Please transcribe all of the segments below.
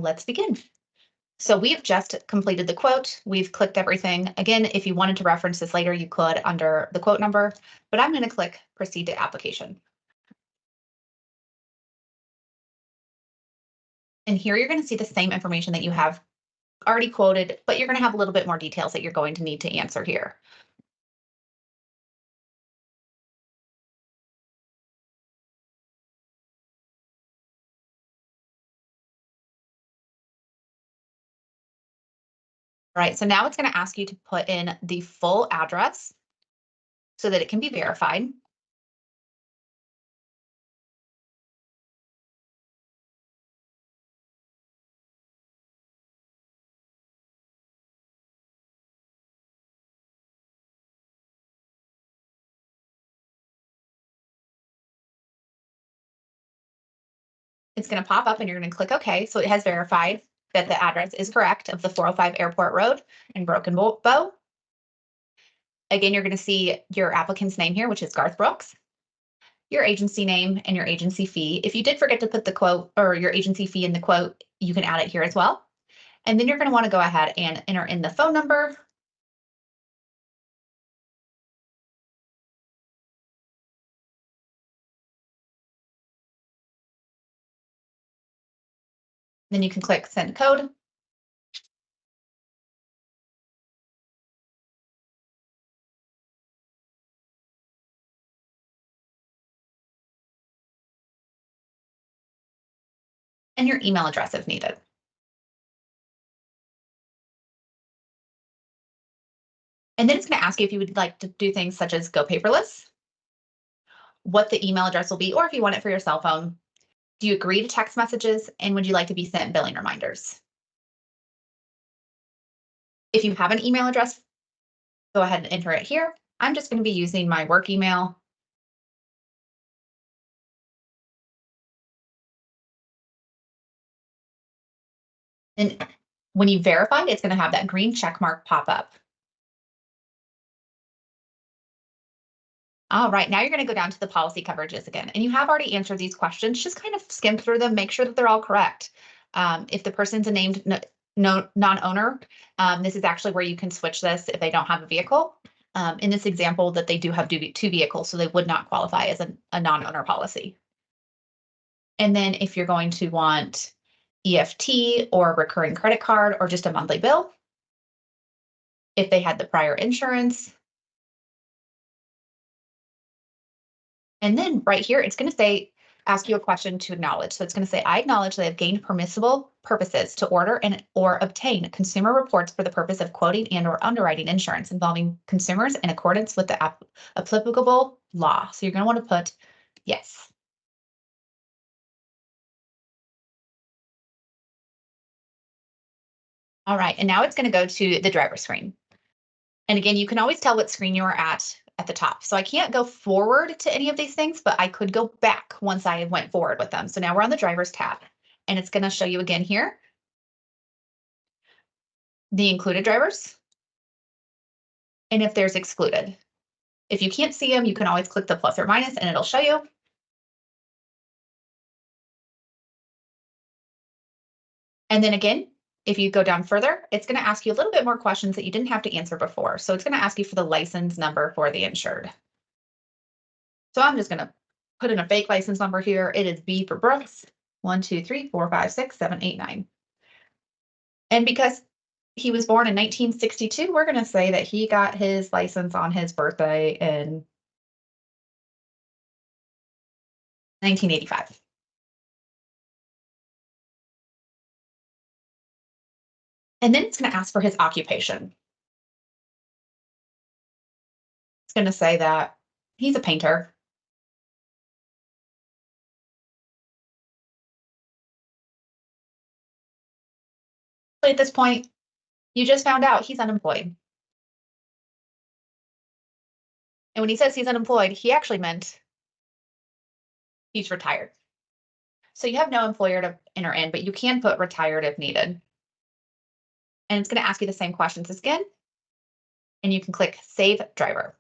Let's begin. So we have just completed the quote. We've clicked everything. Again, if you wanted to reference this later, you could under the quote number, but I'm going to click proceed to application. And here you're going to see the same information that you have already quoted, but you're going to have a little bit more details that you're going to need to answer here. All right, so now it's going to ask you to put in the full address so that it can be verified. It's going to pop up and you're going to click OK. So it has verified that the address is correct of the 405 Airport Road in Broken Bow. Again, you're going to see your applicant's name here, which is Garth Brooks, your agency name, and your agency fee. If you did forget to put the quote or your agency fee in the quote, you can add it here as well. And then you're going to want to go ahead and enter in the phone number. Then you can click send code. And your email address if needed. And then it's going to ask you if you would like to do things such as go paperless, what the email address will be, or if you want it for your cell phone. Do you agree to text messages? And would you like to be sent billing reminders? If you have an email address, go ahead and enter it here. I'm just going to be using my work email. And when you verify, it's going to have that green check mark pop up. All right, now you're going to go down to the policy coverages again, and you have already answered these questions. Just kind of skim through them, make sure that they're all correct. If the person's a named non-owner, this is actually where you can switch this if they don't have a vehicle. In this example, that they do have two vehicles, so they would not qualify as a non-owner policy. And then if you're going to want EFT or recurring credit card or just a monthly bill, if they had the prior insurance. And then right here, it's going to say, ask you a question to acknowledge. So it's going to say, I acknowledge that I've gained permissible purposes to order and or obtain consumer reports for the purpose of quoting and or underwriting insurance involving consumers in accordance with the applicable law. So you're going to want to put yes. All right, and now it's going to go to the driver screen. And again, you can always tell what screen you are at the top. So I can't go forward to any of these things, but I could go back once I went forward with them. So now we're on the driver's tab, and it's going to show you again here the included drivers and if there's excluded. If you can't see them, you can always click the plus or minus and it'll show you. And then again, if you go down further, it's going to ask you a little bit more questions that you didn't have to answer before. So it's going to ask you for the license number for the insured. So I'm just going to put in a fake license number here. It is B for Brooks, 1, 2, 3, 4, 5, 6, 7, 8, 9. And because he was born in 1962, we're going to say that he got his license on his birthday in 1985. And then it's going to ask for his occupation. It's going to say that he's a painter. But at this point, you just found out he's unemployed. And when he says he's unemployed, he actually meant he's retired. So you have no employer to enter in, but you can put retired if needed. And it's going to ask you the same questions again. And you can click Save Driver.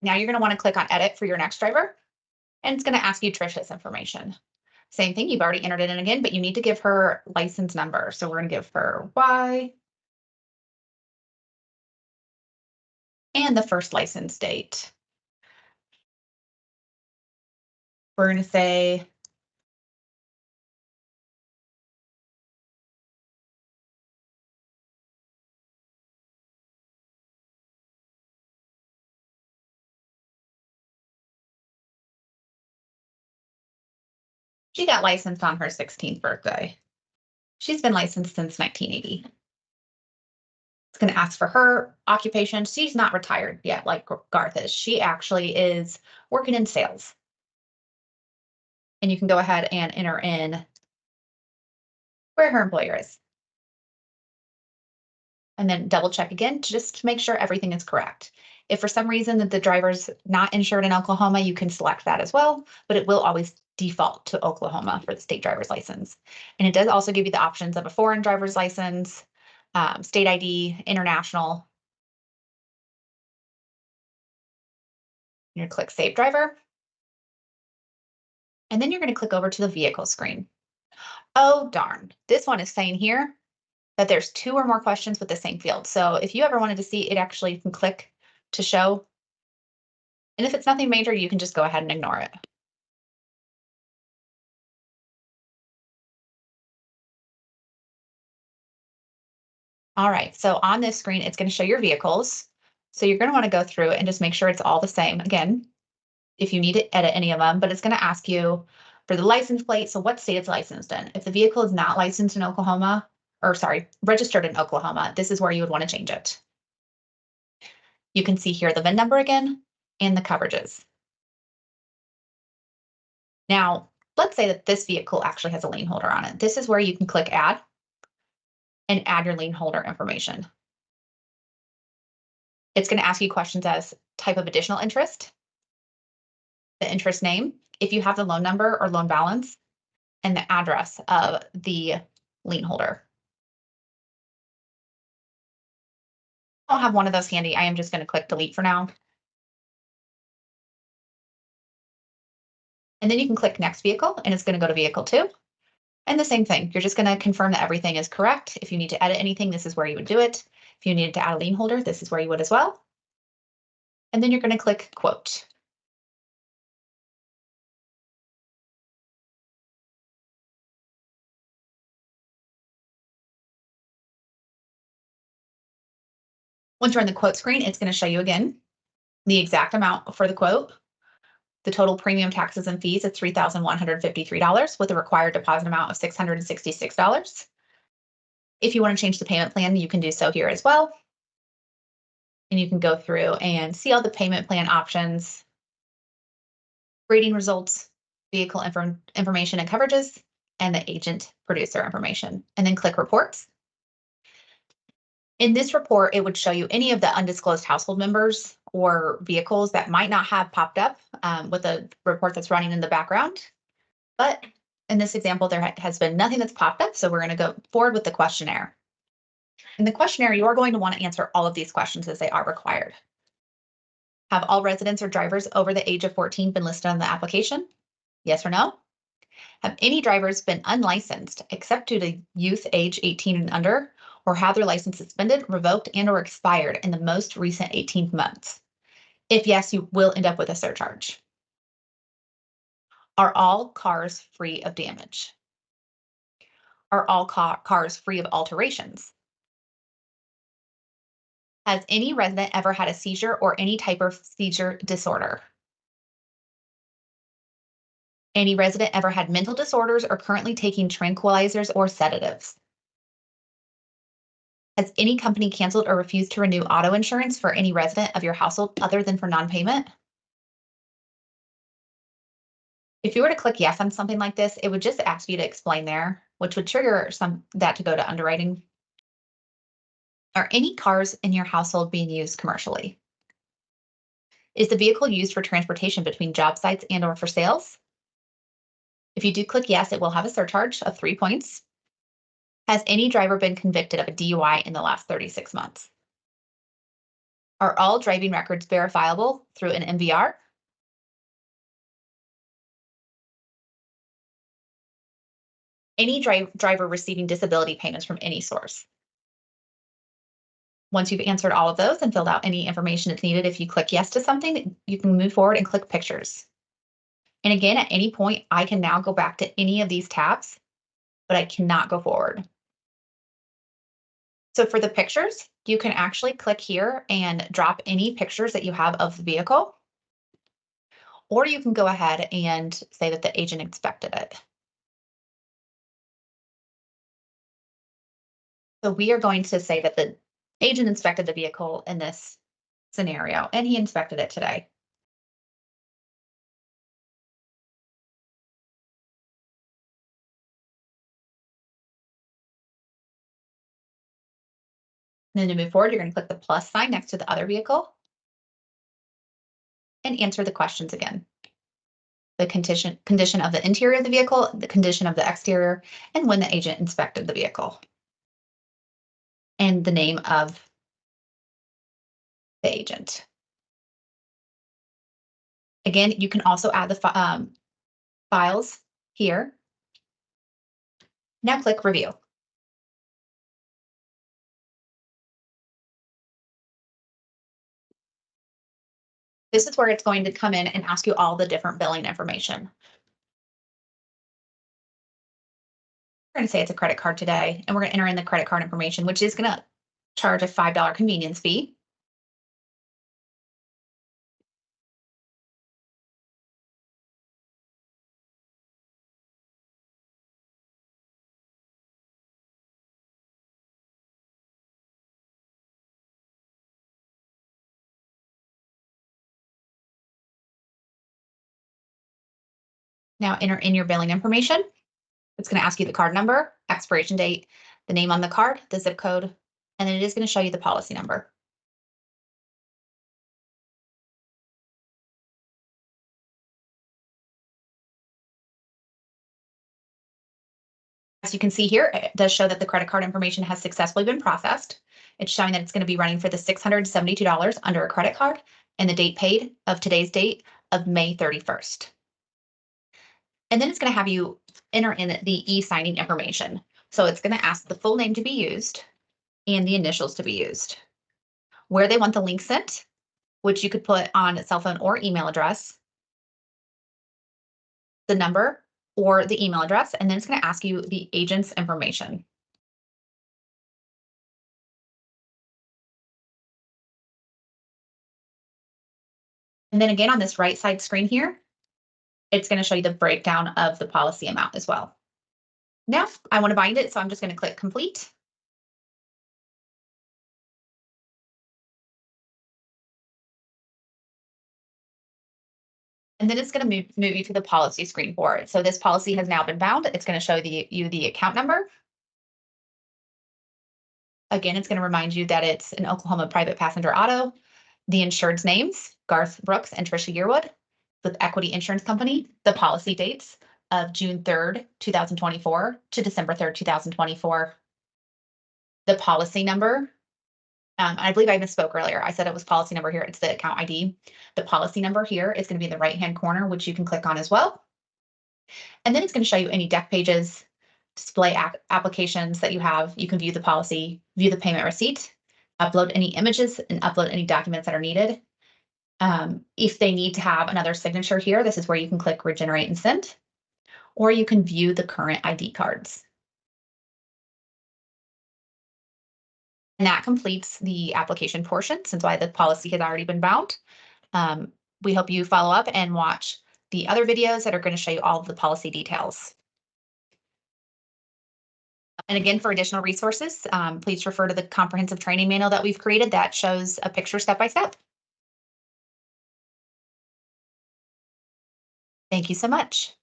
Now you're going to want to click on edit for your next driver, and it's going to ask you Trisha's information. Same thing, you've already entered it in again, but you need to give her license number. So we're going to give her Y and the first license date. We're going to say she got licensed on her 16th birthday. She's been licensed since 1980. It's going to ask for her occupation. She's not retired yet, like Garth is. She actually is working in sales. And you can go ahead and enter in where her employer is. And then double check again, just to make sure everything is correct. If for some reason that the driver's not insured in Oklahoma, you can select that as well, but it will always default to Oklahoma for the state driver's license. And it does also give you the options of a foreign driver's license, state ID, international. You're going to click Save Driver. And then you're going to click over to the vehicle screen. Oh, darn. This one is saying here that there's 2 or more questions with the same field. So if you ever wanted to see it, actually you can click to show. And if it's nothing major, you can just go ahead and ignore it. All right, so on this screen, it's going to show your vehicles. So you're going to want to go through and just make sure it's all the same. Again, if you need to edit any of them, but it's going to ask you for the license plate. So what state it's licensed in? If the vehicle is not licensed in Oklahoma, or sorry, registered in Oklahoma, this is where you would want to change it. You can see here the VIN number again and the coverages. Now, let's say that this vehicle actually has a lien holder on it. This is where you can click add and add your lien holder information. It's going to ask you questions as type of additional interest, the interest name, if you have the loan number or loan balance, and the address of the lien holder. I don't have one of those handy. I am just going to click delete for now. And then you can click next vehicle and it's going to go to vehicle 2. And the same thing, you're just going to confirm that everything is correct. If you need to edit anything, this is where you would do it. If you needed to add a lien holder, this is where you would as well. And then you're going to click quote. Once you're on the quote screen, it's going to show you again the exact amount for the quote. The total premium, taxes, and fees is $3,153 with a required deposit amount of $666. If you want to change the payment plan, you can do so here as well. And you can go through and see all the payment plan options, rating results, vehicle information and coverages, and the agent producer information, and then click reports. In this report, it would show you any of the undisclosed household members or vehicles that might not have popped up with a report that's running in the background. But in this example, there has been nothing that's popped up, so we're going to go forward with the questionnaire. In the questionnaire, you are going to want to answer all of these questions as they are required. Have all residents or drivers over the age of 14 been listed on the application? Yes or no? Have any drivers been unlicensed except due to youth age 18 and under, or have their license suspended, revoked, and or expired in the most recent 18 months? If yes, you will end up with a surcharge. Are all cars free of damage? Are all cars free of alterations? Has any resident ever had a seizure or any type of seizure disorder? Any resident ever had mental disorders or currently taking tranquilizers or sedatives? Has any company canceled or refused to renew auto insurance for any resident of your household other than for non-payment? If you were to click yes on something like this, it would just ask you to explain there, which would trigger that to go to underwriting. Are any cars in your household being used commercially? Is the vehicle used for transportation between job sites and or for sales? If you do click yes, it will have a surcharge of 3 points. Has any driver been convicted of a DUI in the last 36 months? Are all driving records verifiable through an MVR? Any driver receiving disability payments from any source. Once you've answered all of those and filled out any information that's needed, if you click yes to something, you can move forward and click pictures. And again, at any point, I can now go back to any of these tabs, but I cannot go forward. So for the pictures, you can actually click here and drop any pictures that you have of the vehicle, or you can go ahead and say that the agent inspected it. So we are going to say that the agent inspected the vehicle in this scenario, and he inspected it today. And then to move forward, you're going to click the plus sign next to the other vehicle and answer the questions again. The condition of the interior of the vehicle, the condition of the exterior, and when the agent inspected the vehicle. And the name of the agent. Again, you can also add the files here. Now click review. This is where it's going to come in and ask you all the different billing information. We're going to say it's a credit card today, and we're going to enter in the credit card information, which is going to charge a $5 convenience fee. Now enter in your billing information. It's going to ask you the card number, expiration date, the name on the card, the zip code, and then it is going to show you the policy number. As you can see here, it does show that the credit card information has successfully been processed. It's showing that it's going to be running for the $672 under a credit card and the date paid of today's date of May 31st. And then it's going to have you enter in the e-signing information. So it's going to ask the full name to be used and the initials to be used. Where they want the link sent, which you could put on a cell phone or email address, the number or the email address, and then it's going to ask you the agent's information. And then again, on this right side screen here, it's going to show you the breakdown of the policy amount as well. Now I want to bind it, so I'm just going to click complete. And then it's going to move you to the policy screen for it. So this policy has now been bound. It's going to show you the account number. Again, it's going to remind you that it's an Oklahoma private passenger auto, the insured's names, Garth Brooks and Trisha Yearwood, with Equity Insurance Company, the policy dates of June 3rd, 2024 to December 3rd, 2024. The policy number, I believe I misspoke earlier. I said it was policy number here. It's the account ID. The policy number here is going to be in the right-hand corner, which you can click on as well. And then it's going to show you any deck pages, display applications that you have. You can view the policy, view the payment receipt, upload any images, and upload any documents that are needed. If they need to have another signature here, this is where you can click regenerate and send, or you can view the current ID cards. And that completes the application portion, since the policy has already been bound. We hope you follow up and watch the other videos that are going to show you all of the policy details. And again, for additional resources, please refer to the comprehensive training manual that we've created that shows a picture step-by-step. Thank you so much.